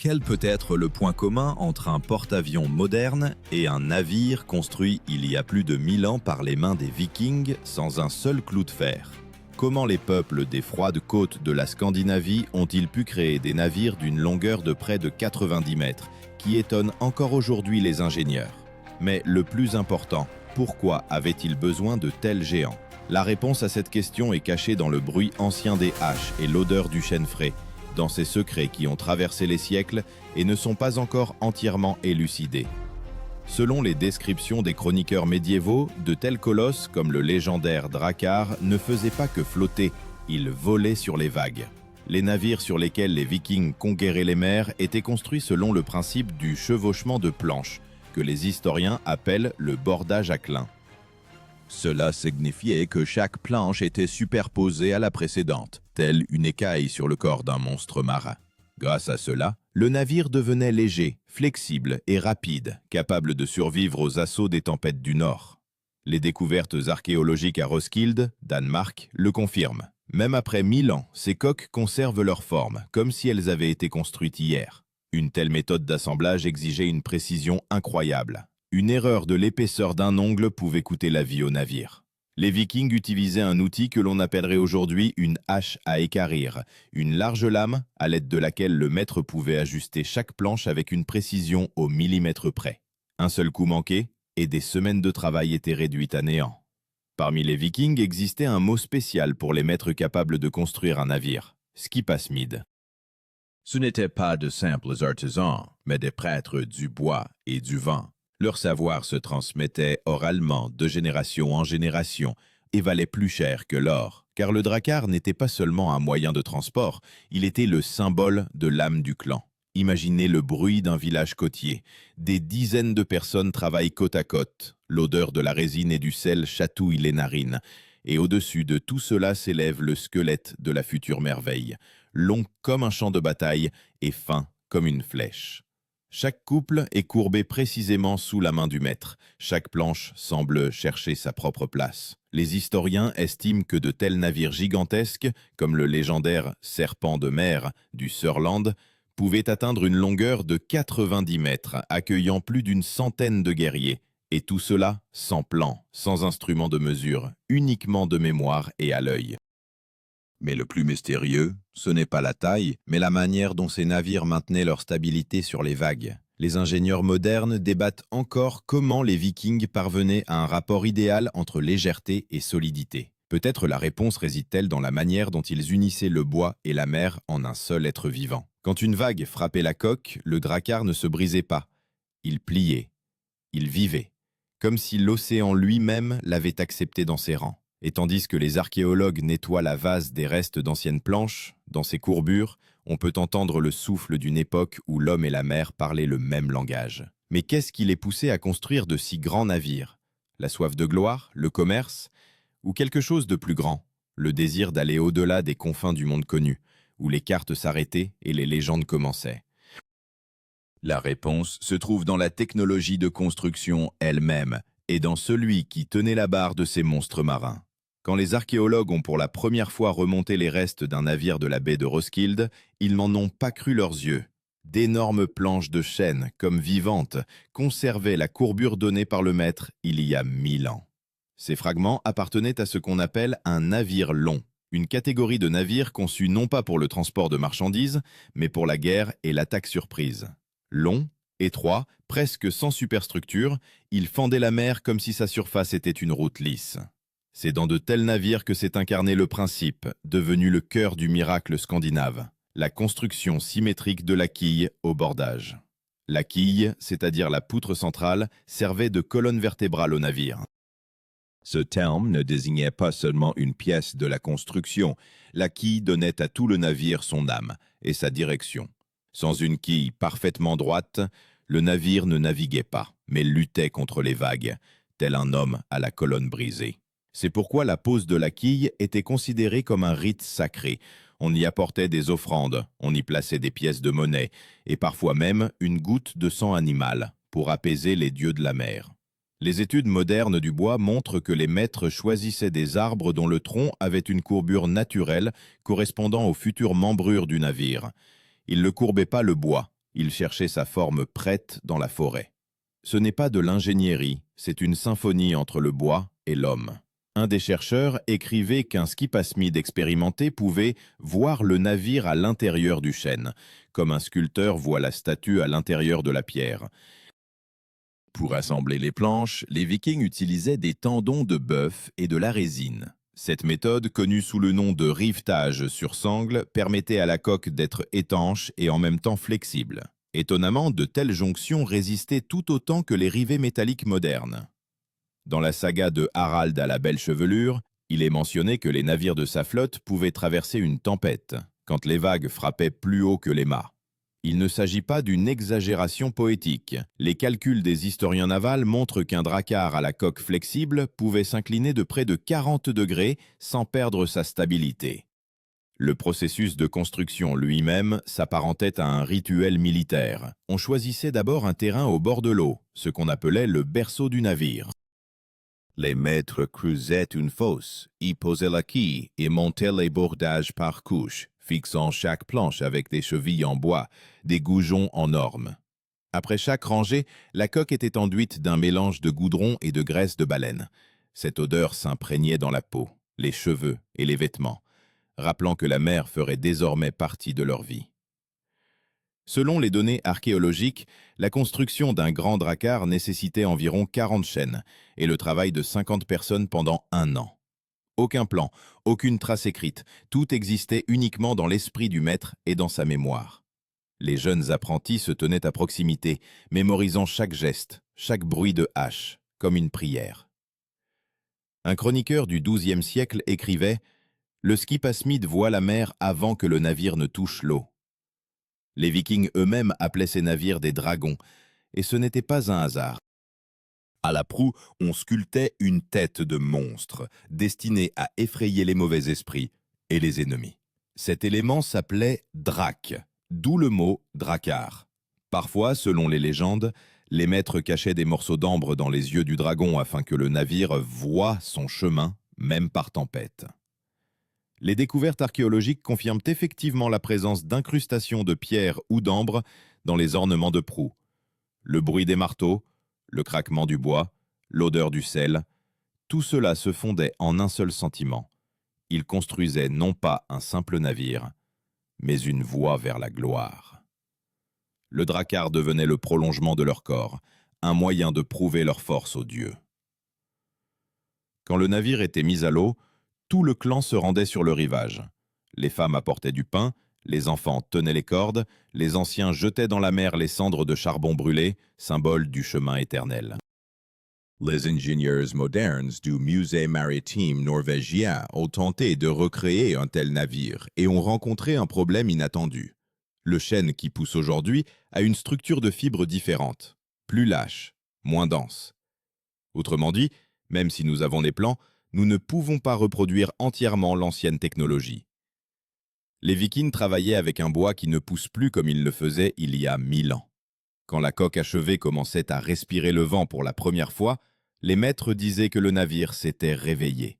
Quel peut être le point commun entre un porte-avions moderne et un navire construit il y a plus de 1000 ans par les mains des Vikings sans un seul clou de fer? Comment les peuples des froides côtes de la Scandinavie ont-ils pu créer des navires d'une longueur de près de 90 mètres, qui étonnent encore aujourd'hui les ingénieurs? Mais le plus important, pourquoi avaient-ils besoin de tels géants? La réponse à cette question est cachée dans le bruit ancien des haches et l'odeur du chêne frais, dans ces secrets qui ont traversé les siècles et ne sont pas encore entièrement élucidés. Selon les descriptions des chroniqueurs médiévaux, de tels colosses comme le légendaire Drakkar ne faisaient pas que flotter, ils volaient sur les vagues. Les navires sur lesquels les Vikings conquéraient les mers étaient construits selon le principe du chevauchement de planches, que les historiens appellent le bordage à clin. Cela signifiait que chaque planche était superposée à la précédente, telle une écaille sur le corps d'un monstre marin. Grâce à cela, le navire devenait léger, flexible et rapide, capable de survivre aux assauts des tempêtes du Nord. Les découvertes archéologiques à Roskilde, Danemark, le confirment. Même après 1000 ans, ces coques conservent leur forme, comme si elles avaient été construites hier. Une telle méthode d'assemblage exigeait une précision incroyable. Une erreur de l'épaisseur d'un ongle pouvait coûter la vie au navire. Les Vikings utilisaient un outil que l'on appellerait aujourd'hui une hache à équarrir, une large lame à l'aide de laquelle le maître pouvait ajuster chaque planche avec une précision au millimètre près. Un seul coup manqué, et des semaines de travail étaient réduites à néant. Parmi les Vikings existait un mot spécial pour les maîtres capables de construire un navire, skipasmid. Ce n'étaient pas de simples artisans, mais des prêtres du bois et du vent. Leur savoir se transmettait oralement de génération en génération et valait plus cher que l'or, car le Drakkar n'était pas seulement un moyen de transport, il était le symbole de l'âme du clan. Imaginez le bruit d'un village côtier. Des dizaines de personnes travaillent côte à côte. L'odeur de la résine et du sel chatouille les narines. Et au-dessus de tout cela s'élève le squelette de la future merveille, long comme un champ de bataille et fin comme une flèche. Chaque couple est courbé précisément sous la main du maître. Chaque planche semble chercher sa propre place. Les historiens estiment que de tels navires gigantesques, comme le légendaire Serpent de mer du Sørland, pouvaient atteindre une longueur de 90 mètres, accueillant plus d'une centaine de guerriers. Et tout cela sans plan, sans instrument de mesure, uniquement de mémoire et à l'œil. Mais le plus mystérieux, ce n'est pas la taille, mais la manière dont ces navires maintenaient leur stabilité sur les vagues. Les ingénieurs modernes débattent encore comment les Vikings parvenaient à un rapport idéal entre légèreté et solidité. Peut-être la réponse réside-t-elle dans la manière dont ils unissaient le bois et la mer en un seul être vivant. Quand une vague frappait la coque, le Drakkar ne se brisait pas. Il pliait. Il vivait. Comme si l'océan lui-même l'avait accepté dans ses rangs. Et tandis que les archéologues nettoient la vase des restes d'anciennes planches, dans ces courbures, on peut entendre le souffle d'une époque où l'homme et la mer parlaient le même langage. Mais qu'est-ce qui les poussait à construire de si grands navires? La soif de gloire, le commerce, ou quelque chose de plus grand, le désir d'aller au-delà des confins du monde connu, où les cartes s'arrêtaient et les légendes commençaient? La réponse se trouve dans la technologie de construction elle-même, et dans celui qui tenait la barre de ces monstres marins. Quand les archéologues ont pour la première fois remonté les restes d'un navire de la baie de Roskilde, ils n'en ont pas cru leurs yeux. D'énormes planches de chêne, comme vivantes, conservaient la courbure donnée par le maître il y a 1000 ans. Ces fragments appartenaient à ce qu'on appelle un navire long, une catégorie de navires conçus non pas pour le transport de marchandises, mais pour la guerre et l'attaque surprise. Long, étroit, presque sans superstructure, il fendait la mer comme si sa surface était une route lisse. C'est dans de tels navires que s'est incarné le principe, devenu le cœur du miracle scandinave, la construction symétrique de la quille au bordage. La quille, c'est-à-dire la poutre centrale, servait de colonne vertébrale au navire. Ce terme ne désignait pas seulement une pièce de la construction, la quille donnait à tout le navire son âme et sa direction. Sans une quille parfaitement droite, le navire ne naviguait pas, mais luttait contre les vagues, tel un homme à la colonne brisée. C'est pourquoi la pose de la quille était considérée comme un rite sacré. On y apportait des offrandes, on y plaçait des pièces de monnaie, et parfois même une goutte de sang animal, pour apaiser les dieux de la mer. Les études modernes du bois montrent que les maîtres choisissaient des arbres dont le tronc avait une courbure naturelle correspondant aux futures membrures du navire. Ils ne courbaient pas le bois, Il cherchait sa forme prête dans la forêt. Ce n'est pas de l'ingénierie, c'est une symphonie entre le bois et l'homme. Un des chercheurs écrivait qu'un skipasmide expérimenté pouvait voir le navire à l'intérieur du chêne, comme un sculpteur voit la statue à l'intérieur de la pierre. Pour assembler les planches, les Vikings utilisaient des tendons de bœuf et de la résine. Cette méthode, connue sous le nom de rivetage sur sangle, permettait à la coque d'être étanche et en même temps flexible. Étonnamment, de telles jonctions résistaient tout autant que les rivets métalliques modernes. Dans la saga de Harald à la belle chevelure, il est mentionné que les navires de sa flotte pouvaient traverser une tempête, quand les vagues frappaient plus haut que les mâts. Il ne s'agit pas d'une exagération poétique. Les calculs des historiens navals montrent qu'un drakkar à la coque flexible pouvait s'incliner de près de 40 degrés sans perdre sa stabilité. Le processus de construction lui-même s'apparentait à un rituel militaire. On choisissait d'abord un terrain au bord de l'eau, ce qu'on appelait le berceau du navire. Les maîtres creusaient une fosse, y posaient la quille et montaient les bordages par couches, fixant chaque planche avec des chevilles en bois, des goujons en orme. Après chaque rangée, la coque était enduite d'un mélange de goudron et de graisse de baleine. Cette odeur s'imprégnait dans la peau, les cheveux et les vêtements, rappelant que la mer ferait désormais partie de leur vie. Selon les données archéologiques, la construction d'un grand drakkar nécessitait environ 40 chaînes et le travail de 50 personnes pendant 1 an. Aucun plan, aucune trace écrite, tout existait uniquement dans l'esprit du maître et dans sa mémoire. Les jeunes apprentis se tenaient à proximité, mémorisant chaque geste, chaque bruit de hache, comme une prière. Un chroniqueur du XIIe siècle écrivait « Le skipasmide voit la mer avant que le navire ne touche l'eau ». Les Vikings eux-mêmes appelaient ces navires des dragons, et ce n'était pas un hasard. À la proue, on sculptait une tête de monstre, destinée à effrayer les mauvais esprits et les ennemis. Cet élément s'appelait drac, d'où le mot drakkar. Parfois, selon les légendes, les maîtres cachaient des morceaux d'ambre dans les yeux du dragon afin que le navire voie son chemin, même par tempête. Les découvertes archéologiques confirment effectivement la présence d'incrustations de pierre ou d'ambre dans les ornements de proue. Le bruit des marteaux, le craquement du bois, l'odeur du sel, tout cela se fondait en un seul sentiment. Ils construisaient non pas un simple navire, mais une voie vers la gloire. Le drakkar devenait le prolongement de leur corps, un moyen de prouver leur force aux dieux. Quand le navire était mis à l'eau, tout le clan se rendait sur le rivage. Les femmes apportaient du pain, les enfants tenaient les cordes, les anciens jetaient dans la mer les cendres de charbon brûlé, symbole du chemin éternel. Les ingénieurs modernes du musée maritime norvégien ont tenté de recréer un tel navire et ont rencontré un problème inattendu. Le chêne qui pousse aujourd'hui a une structure de fibres différente, plus lâche, moins dense. Autrement dit, même si nous avons les plans, nous ne pouvons pas reproduire entièrement l'ancienne technologie. Les Vikings travaillaient avec un bois qui ne pousse plus comme il le faisait il y a 1000 ans. Quand la coque achevée commençait à respirer le vent pour la première fois, les maîtres disaient que le navire s'était réveillé.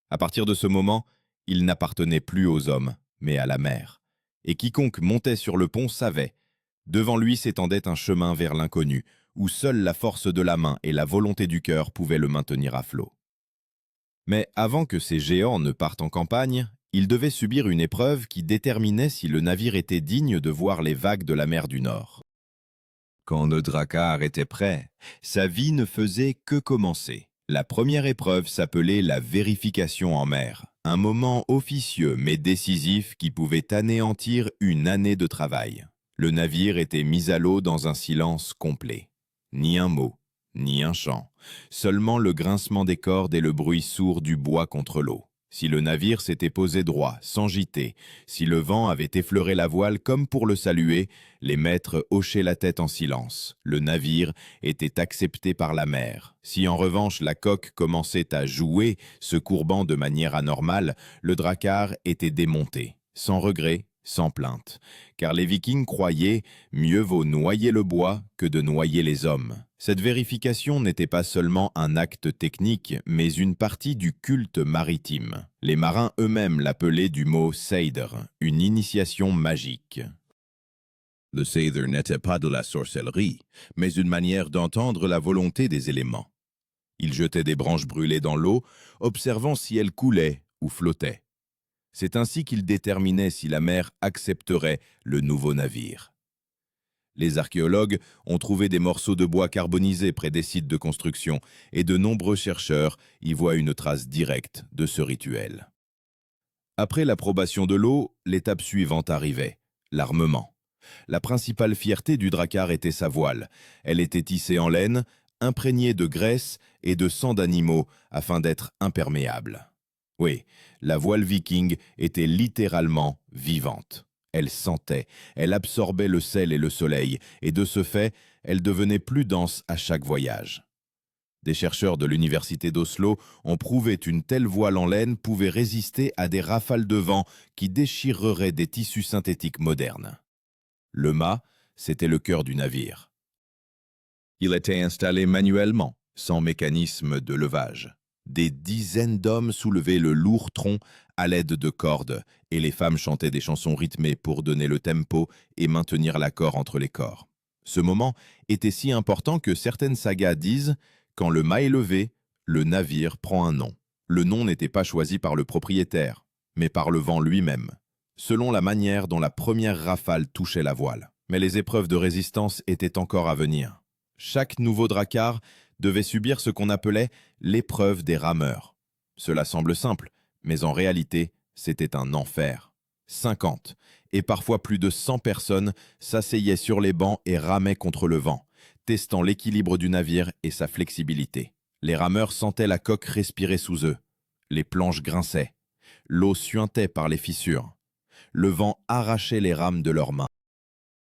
À partir de ce moment, il n'appartenait plus aux hommes, mais à la mer. Et quiconque montait sur le pont savait. Devant lui s'étendait un chemin vers l'inconnu, où seule la force de la main et la volonté du cœur pouvaient le maintenir à flot. Mais avant que ces géants ne partent en campagne, ils devaient subir une épreuve qui déterminait si le navire était digne de voir les vagues de la mer du Nord. Quand le drakkar était prêt, sa vie ne faisait que commencer. La première épreuve s'appelait la vérification en mer, un moment officieux mais décisif qui pouvait anéantir une année de travail. Le navire était mis à l'eau dans un silence complet. Ni un mot, ni un chant, seulement le grincement des cordes et le bruit sourd du bois contre l'eau. Si le navire s'était posé droit, sans gîter, si le vent avait effleuré la voile comme pour le saluer, les maîtres hochaient la tête en silence. Le navire était accepté par la mer. Si en revanche la coque commençait à jouer, se courbant de manière anormale, le drakkar était démonté, sans regret, sans plainte, car les Vikings croyaient « mieux vaut noyer le bois que de noyer les hommes ». Cette vérification n'était pas seulement un acte technique, mais une partie du culte maritime. Les marins eux-mêmes l'appelaient du mot « seidr », une initiation magique. Le Seither n'était pas de la sorcellerie, mais une manière d'entendre la volonté des éléments. Il jetait des branches brûlées dans l'eau, observant si elles coulaient ou flottaient. C'est ainsi qu'il déterminait si la mer accepterait le nouveau navire. Les archéologues ont trouvé des morceaux de bois carbonisés près des sites de construction et de nombreux chercheurs y voient une trace directe de ce rituel. Après l'approbation de l'eau, l'étape suivante arrivait, l'armement. La principale fierté du drakkar était sa voile. Elle était tissée en laine, imprégnée de graisse et de sang d'animaux afin d'être imperméable. Oui, la voile viking était littéralement vivante. Elle sentait, elle absorbait le sel et le soleil, et de ce fait, elle devenait plus dense à chaque voyage. Des chercheurs de l'université d'Oslo ont prouvé qu'une telle voile en laine pouvait résister à des rafales de vent qui déchireraient des tissus synthétiques modernes. Le mât, c'était le cœur du navire. Il était installé manuellement, sans mécanisme de levage. Des dizaines d'hommes soulevaient le lourd tronc à l'aide de cordes, et les femmes chantaient des chansons rythmées pour donner le tempo et maintenir l'accord entre les corps. Ce moment était si important que certaines sagas disent « Quand le mât est levé, le navire prend un nom ». Le nom n'était pas choisi par le propriétaire, mais par le vent lui-même, selon la manière dont la première rafale touchait la voile. Mais les épreuves de résistance étaient encore à venir. Chaque nouveau drakkar devait subir ce qu'on appelait l'épreuve des rameurs. Cela semble simple, mais en réalité, c'était un enfer. 50, et parfois plus de 100 personnes s'asseyaient sur les bancs et ramaient contre le vent, testant l'équilibre du navire et sa flexibilité. Les rameurs sentaient la coque respirer sous eux. Les planches grinçaient. L'eau suintait par les fissures. Le vent arrachait les rames de leurs mains.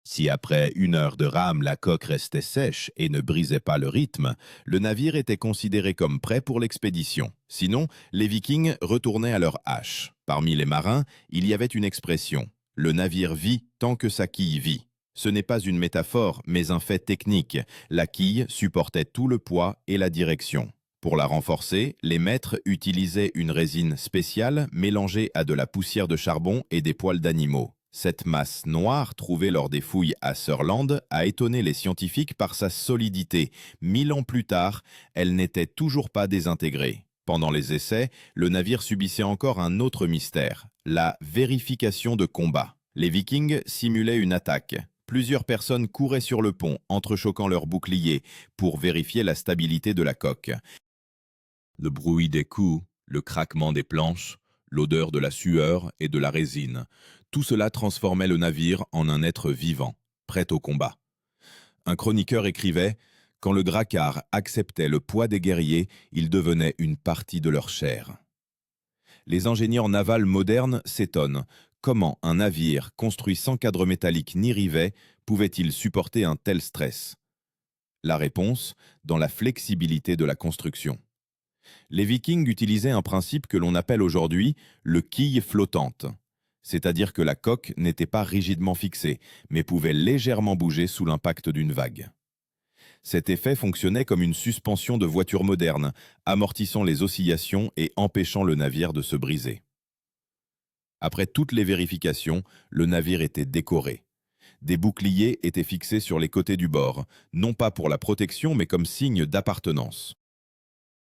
Si après 1 heure de rame, la coque restait sèche et ne brisait pas le rythme, le navire était considéré comme prêt pour l'expédition. Sinon, les Vikings retournaient à leur hache. Parmi les marins, il y avait une expression « Le navire vit tant que sa quille vit ». Ce n'est pas une métaphore, mais un fait technique. La quille supportait tout le poids et la direction. Pour la renforcer, les maîtres utilisaient une résine spéciale mélangée à de la poussière de charbon et des poils d'animaux. Cette masse noire, trouvée lors des fouilles à Sørland, a étonné les scientifiques par sa solidité. 1000 ans plus tard, elle n'était toujours pas désintégrée. Pendant les essais, le navire subissait encore un autre mystère, la vérification de combat. Les Vikings simulaient une attaque. Plusieurs personnes couraient sur le pont, entrechoquant leurs boucliers, pour vérifier la stabilité de la coque. Le bruit des coups, le craquement des planches, l'odeur de la sueur et de la résine, tout cela transformait le navire en un être vivant, prêt au combat. Un chroniqueur écrivait « Quand le drakkar acceptait le poids des guerriers, il devenait une partie de leur chair ». Les ingénieurs navals modernes s'étonnent. Comment un navire construit sans cadre métallique ni rivet pouvait-il supporter un tel stress? La réponse, dans la flexibilité de la construction. Les Vikings utilisaient un principe que l'on appelle aujourd'hui le quille flottante, c'est-à-dire que la coque n'était pas rigidement fixée, mais pouvait légèrement bouger sous l'impact d'une vague. Cet effet fonctionnait comme une suspension de voiture moderne, amortissant les oscillations et empêchant le navire de se briser. Après toutes les vérifications, le navire était décoré. Des boucliers étaient fixés sur les côtés du bord, non pas pour la protection, mais comme signe d'appartenance.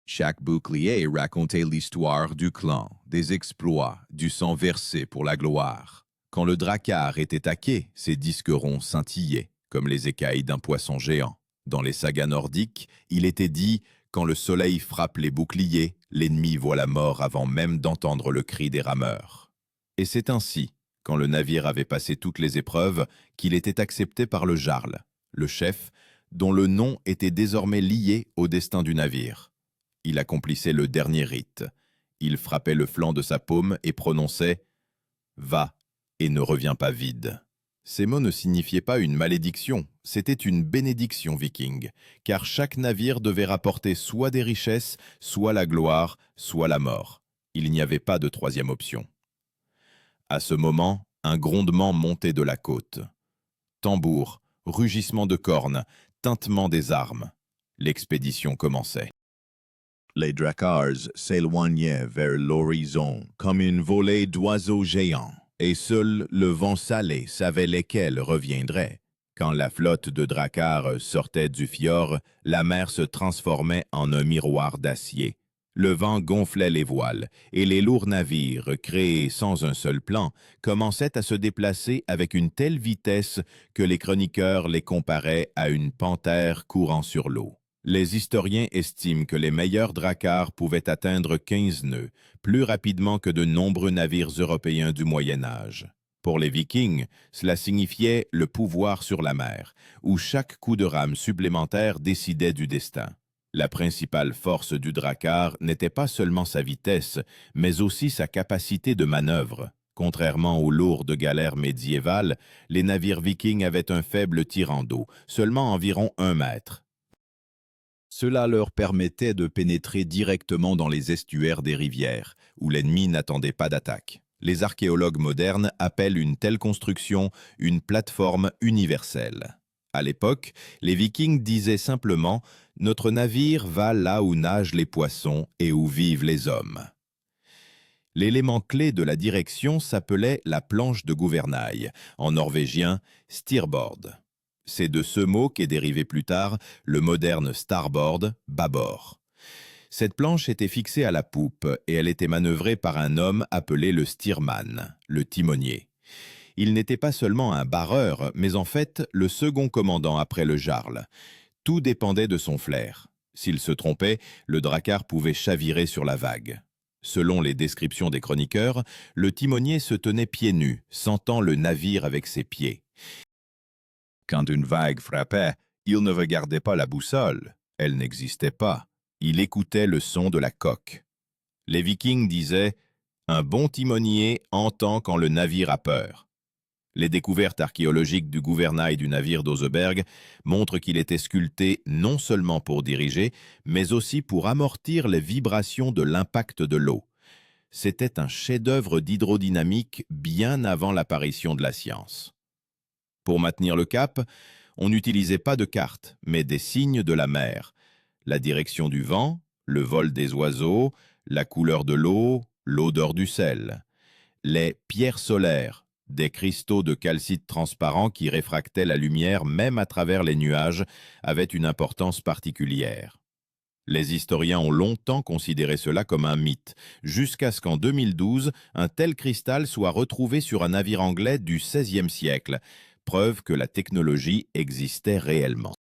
Chaque bouclier racontait l'histoire du clan, des exploits, du sang versé pour la gloire. Quand le drakkar était à quai, ses disques ronds scintillaient, comme les écailles d'un poisson géant. Dans les sagas nordiques, il était dit « Quand le soleil frappe les boucliers, l'ennemi voit la mort avant même d'entendre le cri des rameurs. » Et c'est ainsi, quand le navire avait passé toutes les épreuves, qu'il était accepté par le jarl, le chef, dont le nom était désormais lié au destin du navire. Il accomplissait le dernier rite. Il frappait le flanc de sa paume et prononçait « Va et ne reviens pas vide ». Ces mots ne signifiaient pas une malédiction, c'était une bénédiction viking, car chaque navire devait rapporter soit des richesses, soit la gloire, soit la mort. Il n'y avait pas de troisième option. À ce moment, un grondement montait de la côte. Tambour, rugissement de cornes, tintement des armes. L'expédition commençait. Les drakkars s'éloignaient vers l'horizon comme une volée d'oiseaux géants. et seul le vent salé savait lesquels reviendraient. Quand la flotte de dracars sortait du fjord, la mer se transformait en un miroir d'acier. Le vent gonflait les voiles, et les lourds navires, créés sans un seul plan, commençaient à se déplacer avec une telle vitesse que les chroniqueurs les comparaient à une panthère courant sur l'eau. Les historiens estiment que les meilleurs dracars pouvaient atteindre 15 nœuds, plus rapidement que de nombreux navires européens du Moyen Âge. Pour les Vikings, cela signifiait le pouvoir sur la mer, où chaque coup de rame supplémentaire décidait du destin. La principale force du drakkar n'était pas seulement sa vitesse, mais aussi sa capacité de manœuvre. Contrairement aux lourdes galères médiévales, les navires vikings avaient un faible tirant d'eau, seulement environ 1 mètre. Cela leur permettait de pénétrer directement dans les estuaires des rivières, où l'ennemi n'attendait pas d'attaque. Les archéologues modernes appellent une telle construction une plateforme universelle. À l'époque, les Vikings disaient simplement « Notre navire va là où nagent les poissons et où vivent les hommes ». L'élément clé de la direction s'appelait la planche de gouvernail, en norvégien « steerboard ». C'est de ce mot qu'est dérivé plus tard le moderne starboard, bâbord. Cette planche était fixée à la poupe et elle était manœuvrée par un homme appelé le steerman, le timonier. Il n'était pas seulement un barreur, mais en fait le second commandant après le jarl. Tout dépendait de son flair. S'il se trompait, le drakkar pouvait chavirer sur la vague. Selon les descriptions des chroniqueurs, le timonier se tenait pieds nus, sentant le navire avec ses pieds. Quand une vague frappait, il ne regardait pas la boussole, elle n'existait pas. Il écoutait le son de la coque. Les Vikings disaient « Un bon timonier entend quand le navire a peur ». Les découvertes archéologiques du gouvernail du navire d'Oseberg montrent qu'il était sculpté non seulement pour diriger, mais aussi pour amortir les vibrations de l'impact de l'eau. C'était un chef-d'œuvre d'hydrodynamique bien avant l'apparition de la science. Pour maintenir le cap, on n'utilisait pas de carte, mais des signes de la mer. La direction du vent, le vol des oiseaux, la couleur de l'eau, l'odeur du sel. Les pierres solaires, des cristaux de calcite transparents qui réfractaient la lumière même à travers les nuages, avaient une importance particulière. Les historiens ont longtemps considéré cela comme un mythe, jusqu'à ce qu'en 2012, un tel cristal soit retrouvé sur un navire anglais du XVIe siècle, preuve que la technologie existait réellement.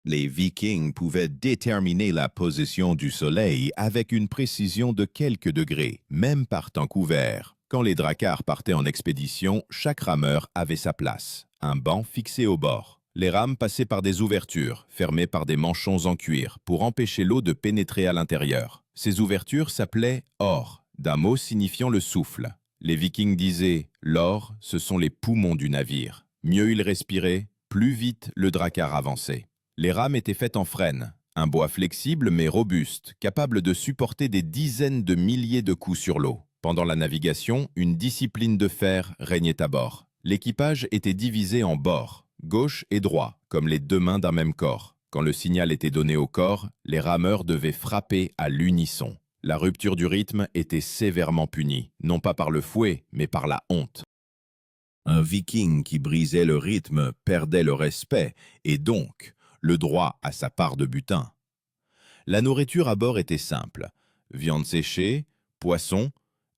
Les Vikings pouvaient déterminer la position du soleil avec une précision de quelques degrés, même par temps couvert. Quand les dracars partaient en expédition, chaque rameur avait sa place, un banc fixé au bord. Les rames passaient par des ouvertures, fermées par des manchons en cuir, pour empêcher l'eau de pénétrer à l'intérieur. Ces ouvertures s'appelaient « or », d'un mot signifiant le souffle. Les Vikings disaient « l'or, ce sont les poumons du navire ». Mieux il respirait, plus vite le drakkar avançait. Les rames étaient faites en frêne, un bois flexible mais robuste, capable de supporter des dizaines de milliers de coups sur l'eau. Pendant la navigation, une discipline de fer régnait à bord. L'équipage était divisé en bords, gauche et droit, comme les deux mains d'un même corps. Quand le signal était donné au corps, les rameurs devaient frapper à l'unisson. La rupture du rythme était sévèrement punie, non pas par le fouet, mais par la honte. Un Viking qui brisait le rythme perdait le respect et donc le droit à sa part de butin. La nourriture à bord était simple, viande séchée, poisson,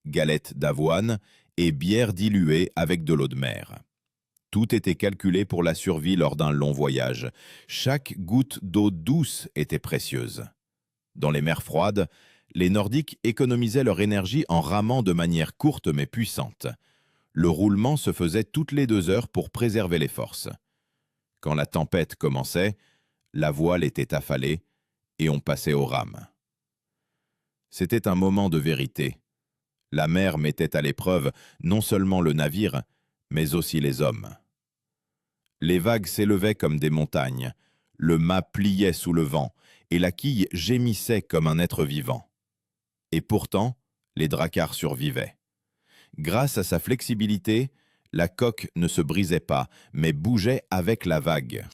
galettes d'avoine et bière diluée avec de l'eau de mer. Tout était calculé pour la survie lors d'un long voyage. Chaque goutte d'eau douce était précieuse. Dans les mers froides, les Nordiques économisaient leur énergie en ramant de manière courte mais puissante. Le roulement se faisait toutes les 2 heures pour préserver les forces. Quand la tempête commençait, la voile était affalée et on passait aux rames. C'était un moment de vérité. La mer mettait à l'épreuve non seulement le navire, mais aussi les hommes. Les vagues s'élevaient comme des montagnes, le mât pliait sous le vent et la quille gémissait comme un être vivant. Et pourtant, les dracars survivaient. Grâce à sa flexibilité, la coque ne se brisait pas, mais bougeait avec la vague.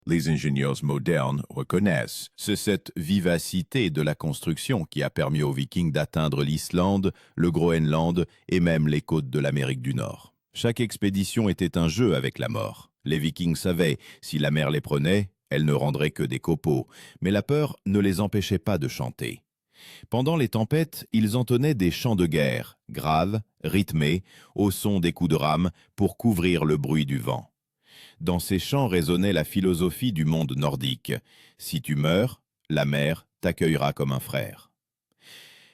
Les ingénieurs modernes reconnaissent. C'est cette vivacité de la construction qui a permis aux Vikings d'atteindre l'Islande, le Groenland et même les côtes de l'Amérique du Nord. Chaque expédition était un jeu avec la mort. Les Vikings savaient, si la mer les prenait, elle ne rendrait que des copeaux, mais la peur ne les empêchait pas de chanter. Pendant les tempêtes, ils entonnaient des chants de guerre, graves, rythmés, au son des coups de rame, pour couvrir le bruit du vent. Dans ces chants résonnait la philosophie du monde nordique. Si tu meurs, la mer t'accueillera comme un frère.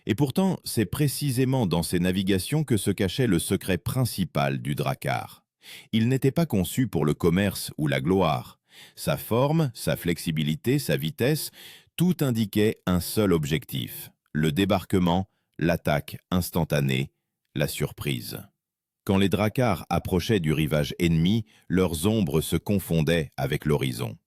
Et pourtant, c'est précisément dans ces navigations que se cachait le secret principal du drakkar. Il n'était pas conçu pour le commerce ou la gloire. Sa forme, sa flexibilité, sa vitesse, tout indiquait un seul objectif, le débarquement, l'attaque instantanée, la surprise. Quand les drakkars approchaient du rivage ennemi, leurs ombres se confondaient avec l'horizon.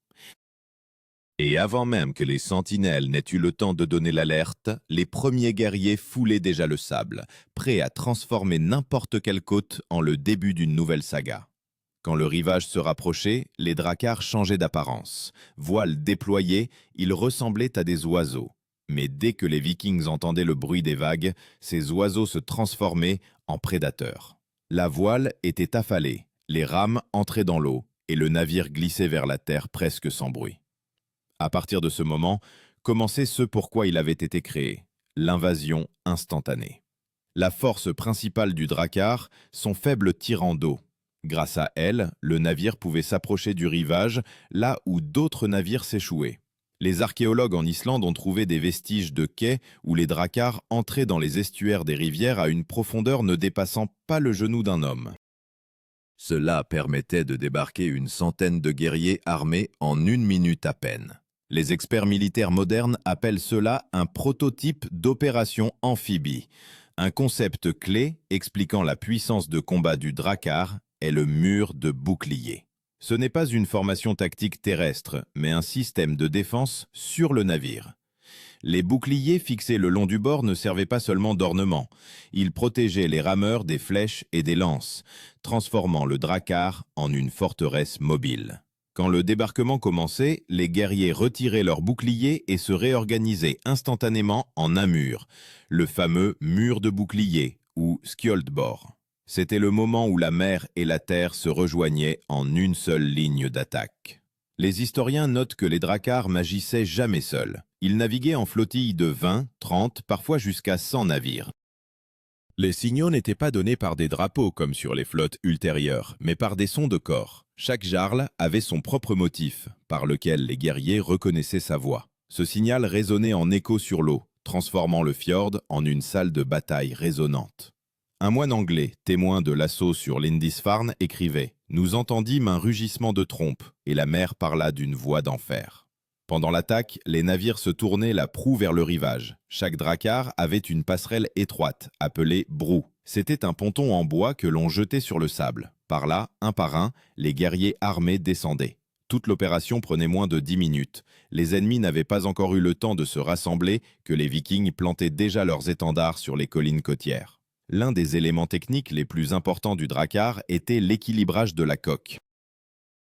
Et avant même que les sentinelles n'aient eu le temps de donner l'alerte, les premiers guerriers foulaient déjà le sable, prêts à transformer n'importe quelle côte en le début d'une nouvelle saga. Quand le rivage se rapprochait, les drakkars changeaient d'apparence. Voiles déployés, ils ressemblaient à des oiseaux. Mais dès que les Vikings entendaient le bruit des vagues, ces oiseaux se transformaient en prédateurs. La voile était affalée, les rames entraient dans l'eau, et le navire glissait vers la terre presque sans bruit. À partir de ce moment, commençait ce pourquoi il avait été créé, l'invasion instantanée. La force principale du drakkar, son faible tirant d'eau. Grâce à elle, le navire pouvait s'approcher du rivage, là où d'autres navires s'échouaient. Les archéologues en Islande ont trouvé des vestiges de quais où les drakkars entraient dans les estuaires des rivières à une profondeur ne dépassant pas le genou d'un homme. Cela permettait de débarquer une centaine de guerriers armés en 1 minute à peine. Les experts militaires modernes appellent cela un prototype d'opération amphibie. Un concept clé expliquant la puissance de combat du drakkar est le mur de bouclier. Ce n'est pas une formation tactique terrestre, mais un système de défense sur le navire. Les boucliers fixés le long du bord ne servaient pas seulement d'ornement. Ils protégeaient les rameurs des flèches et des lances, transformant le drakkar en une forteresse mobile. Quand le débarquement commençait, les guerriers retiraient leurs boucliers et se réorganisaient instantanément en un mur, le fameux mur de bouclier, ou skjoldborg. C'était le moment où la mer et la terre se rejoignaient en une seule ligne d'attaque. Les historiens notent que les drakkars n'agissaient jamais seuls. Ils naviguaient en flottille de 20, 30, parfois jusqu'à 100 navires. Les signaux n'étaient pas donnés par des drapeaux comme sur les flottes ultérieures, mais par des sons de corps. Chaque jarl avait son propre motif, par lequel les guerriers reconnaissaient sa voix. Ce signal résonnait en écho sur l'eau, transformant le fjord en une salle de bataille résonnante. Un moine anglais, témoin de l'assaut sur Lindisfarne, écrivait « Nous entendîmes un rugissement de trompe, et la mer parla d'une voix d'enfer. » Pendant l'attaque, les navires se tournaient la proue vers le rivage. Chaque drakkar avait une passerelle étroite, appelée broue. C'était un ponton en bois que l'on jetait sur le sable. Par là, un par un, les guerriers armés descendaient. Toute l'opération prenait moins de 10 minutes. Les ennemis n'avaient pas encore eu le temps de se rassembler que les Vikings plantaient déjà leurs étendards sur les collines côtières. L'un des éléments techniques les plus importants du drakkar était l'équilibrage de la coque.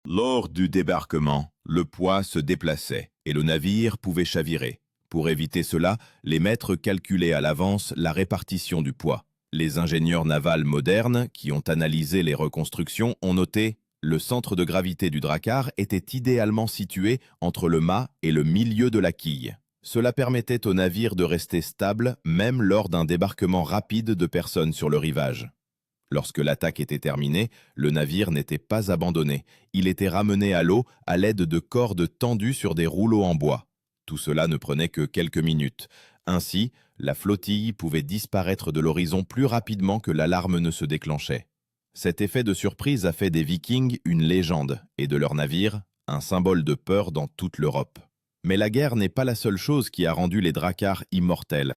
Lors du débarquement, le poids se déplaçait et le navire pouvait chavirer. Pour éviter cela, les maîtres calculaient à l'avance la répartition du poids. Les ingénieurs navals modernes, qui ont analysé les reconstructions, ont noté « Le centre de gravité du drakkar était idéalement situé entre le mât et le milieu de la quille. Cela permettait au navire de rester stable même lors d'un débarquement rapide de personnes sur le rivage. Lorsque l'attaque était terminée, le navire n'était pas abandonné. Il était ramené à l'eau à l'aide de cordes tendues sur des rouleaux en bois. Tout cela ne prenait que quelques minutes. Ainsi, la flottille pouvait disparaître de l'horizon plus rapidement que l'alarme ne se déclenchait. Cet effet de surprise a fait des Vikings une légende et de leur navire un symbole de peur dans toute l'Europe. Mais la guerre n'est pas la seule chose qui a rendu les drakkars immortels.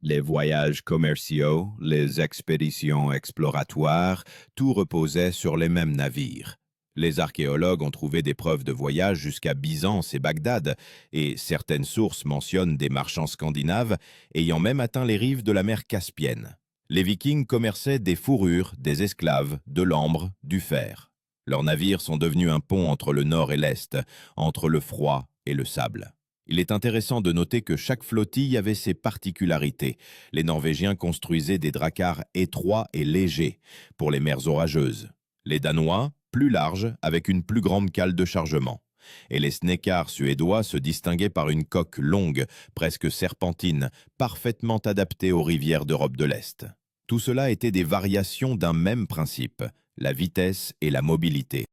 Les voyages commerciaux, les expéditions exploratoires, tout reposait sur les mêmes navires. Les archéologues ont trouvé des preuves de voyage jusqu'à Byzance et Bagdad, et certaines sources mentionnent des marchands scandinaves ayant même atteint les rives de la mer Caspienne. Les Vikings commerçaient des fourrures, des esclaves, de l'ambre, du fer. Leurs navires sont devenus un pont entre le nord et l'est, entre le froid et le sable. Il est intéressant de noter que chaque flottille avait ses particularités. Les Norvégiens construisaient des dracars étroits et légers pour les mers orageuses. Les Danois, plus larges, avec une plus grande cale de chargement. Et les Snekar suédois se distinguaient par une coque longue, presque serpentine, parfaitement adaptée aux rivières d'Europe de l'Est. Tout cela était des variations d'un même principe, la vitesse et la mobilité.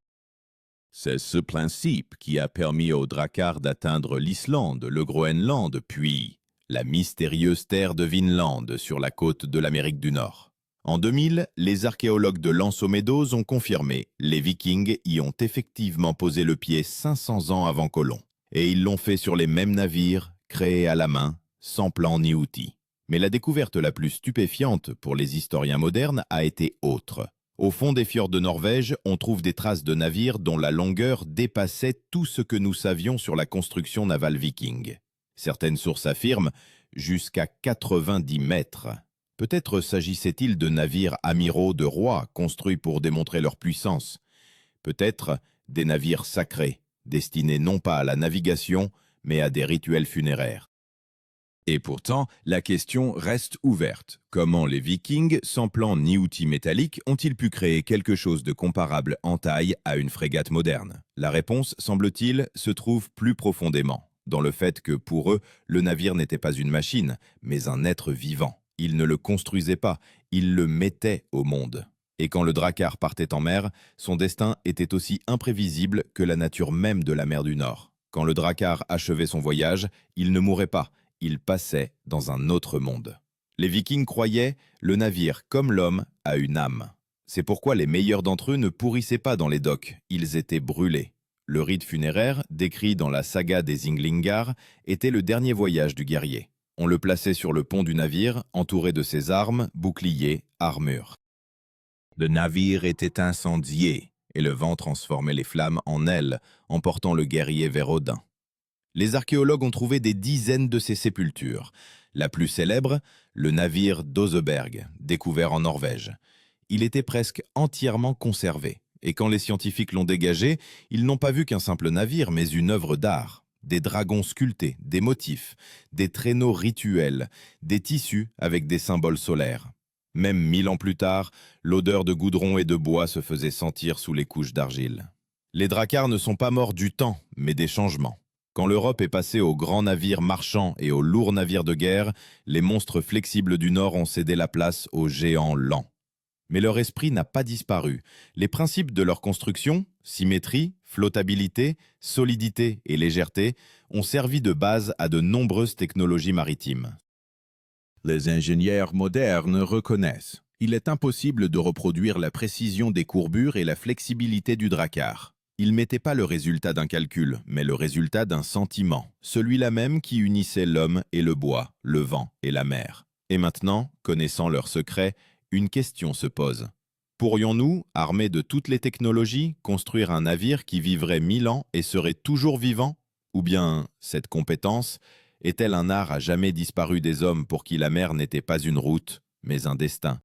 C'est ce principe qui a permis aux dracars d'atteindre l'Islande, le Groenland, puis La mystérieuse terre de Vinland sur la côte de l'Amérique du Nord. En 2000, les archéologues de Lanzo-Meadows ont confirmé, les Vikings y ont effectivement posé le pied 500 ans avant Colomb. Et ils l'ont fait sur les mêmes navires, créés à la main, sans plan ni outils. Mais la découverte la plus stupéfiante pour les historiens modernes a été autre. Au fond des fjords de Norvège, on trouve des traces de navires dont la longueur dépassait tout ce que nous savions sur la construction navale viking. Certaines sources affirment jusqu'à 90 mètres. Peut-être s'agissait-il de navires amiraux de rois construits pour démontrer leur puissance. Peut-être des navires sacrés, destinés non pas à la navigation, mais à des rituels funéraires. Et pourtant, la question reste ouverte. Comment les Vikings, sans plan ni outils métalliques, ont-ils pu créer quelque chose de comparable en taille à une frégate moderne? La réponse, semble-t-il, se trouve plus profondément, dans le fait que pour eux, le navire n'était pas une machine, mais un être vivant. Ils ne le construisaient pas, ils le mettaient au monde. Et quand le drakkar partait en mer, son destin était aussi imprévisible que la nature même de la mer du Nord. Quand le drakkar achevait son voyage, il ne mourait pas. Il passait dans un autre monde. Les Vikings croyaient, le navire, comme l'homme, a une âme. C'est pourquoi les meilleurs d'entre eux ne pourrissaient pas dans les docks, ils étaient brûlés. Le rite funéraire, décrit dans la saga des Ynglingar, était le dernier voyage du guerrier. On le plaçait sur le pont du navire, entouré de ses armes, boucliers, armures. Le navire était incendié, et le vent transformait les flammes en ailes, emportant le guerrier vers Odin. Les archéologues ont trouvé des dizaines de ces sépultures. La plus célèbre, le navire d'Oseberg, découvert en Norvège. Il était presque entièrement conservé. Et quand les scientifiques l'ont dégagé, ils n'ont pas vu qu'un simple navire, mais une œuvre d'art. Des dragons sculptés, des motifs, des traîneaux rituels, des tissus avec des symboles solaires. Même 1000 ans plus tard, l'odeur de goudron et de bois se faisait sentir sous les couches d'argile. Les drakkars ne sont pas morts du temps, mais des changements. Quand l'Europe est passée aux grands navires marchands et aux lourds navires de guerre, les monstres flexibles du Nord ont cédé la place aux géants lents. Mais leur esprit n'a pas disparu. Les principes de leur construction, symétrie, flottabilité, solidité et légèreté, ont servi de base à de nombreuses technologies maritimes. Les ingénieurs modernes reconnaissent. Il est impossible de reproduire la précision des courbures et la flexibilité du drakkar. Ils mettaient pas le résultat d'un calcul, mais le résultat d'un sentiment, celui-là même qui unissait l'homme et le bois, le vent et la mer. Et maintenant, connaissant leurs secrets, une question se pose. Pourrions-nous, armés de toutes les technologies, construire un navire qui vivrait 1000 ans et serait toujours vivant? Ou bien, cette compétence est-elle un art à jamais disparu des hommes pour qui la mer n'était pas une route, mais un destin?